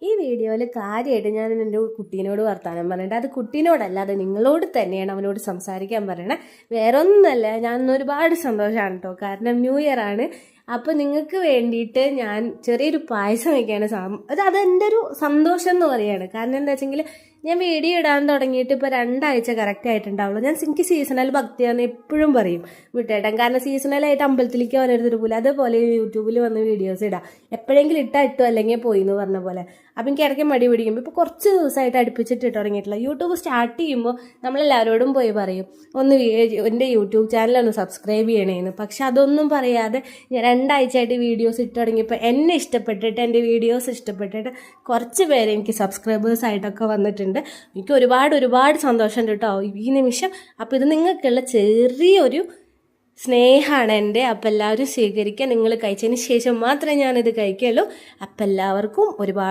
ഈ വീഡിയോയിൽ കാര്യമായിട്ട് ഞാൻ എൻ്റെ കുട്ടീനോട് വർത്താനം പറഞ്ഞിട്ട് അത് കുട്ടീനോടല്ല, അത് നിങ്ങളോട് തന്നെയാണ് അവനോട് സംസാരിക്കാൻ പറയണേ. വേറെ ഒന്നുമല്ല, ഞാൻ ഒരുപാട് സന്തോഷമാണ് കേട്ടോ. കാരണം ന്യൂ ഇയർ ആണ്. അപ്പോൾ നിങ്ങൾക്ക് വേണ്ടിയിട്ട് ഞാൻ ചെറിയൊരു പായസം വയ്ക്കുകയാണ്. അതെൻ്റെ ഒരു സന്തോഷം എന്ന് പറയുകയാണ്. കാരണം എന്താ വെച്ചെങ്കിൽ ഞാൻ വീഡിയോ ഇടാൻ തുടങ്ങിയിട്ട് ഇപ്പോൾ 2 ആഴ്ച കറക്റ്റ് ആയിട്ടുണ്ടാവുള്ളൂ. എനിക്ക് സീസണൽ ഭക്തിയാണെന്ന് എപ്പോഴും പറയും വിട്ടേട്ടൻ. കാരണം സീസണലായിട്ട് അമ്പലത്തിലേക്ക് വരരുതൊരു പോലെ, അതേപോലെ യൂട്യൂബിൽ വന്ന് വീഡിയോസ് ഇടാം. എപ്പോഴെങ്കിലും ഇട്ടോ അല്ലെങ്കിൽ പോയി എന്ന് പറഞ്ഞ പോലെ. അപ്പം എനിക്ക് ഇടയ്ക്ക് മടി പിടിക്കുമ്പോൾ ഇപ്പോൾ കുറച്ച് ദിവസമായിട്ട് അടുപ്പിച്ചിട്ട് തുടങ്ങിയിട്ടില്ല. യൂട്യൂബ് സ്റ്റാർട്ട് ചെയ്യുമ്പോൾ നമ്മളെല്ലാവരോടും പോയി പറയും ഒന്ന് എൻ്റെ യൂട്യൂബ് ചാനലൊന്ന് സബ്സ്ക്രൈബ് ചെയ്യണേന്ന്. പക്ഷെ അതൊന്നും പറയാതെ ഞാൻ 2 ആഴ്ചയായിട്ട് വീഡിയോസ് ഇട്ട് തുടങ്ങിയപ്പോൾ എന്നെ ഇഷ്ടപ്പെട്ടിട്ട്, എൻ്റെ വീഡിയോസ് ഇഷ്ടപ്പെട്ടിട്ട് കുറച്ച് പേര് എനിക്ക് സബ്സ്ക്രൈബേഴ്സായിട്ടൊക്കെ വന്നിട്ടുണ്ട്. എനിക്ക് ഒരുപാട് സന്തോഷമുണ്ട് കേട്ടോ ഈ നിമിഷം. അപ്പോൾ ഇത് നിങ്ങൾക്കുള്ള ചെറിയൊരു സ്നേഹമാണ് എൻ്റെ. അപ്പം എല്ലാവരും സ്വീകരിക്കുക. നിങ്ങൾ കഴിച്ചതിന് ശേഷം മാത്രമേ ഞാനിത് കഴിക്കുള്ളൂ. അപ്പം എല്ലാവർക്കും ഒരുപാട്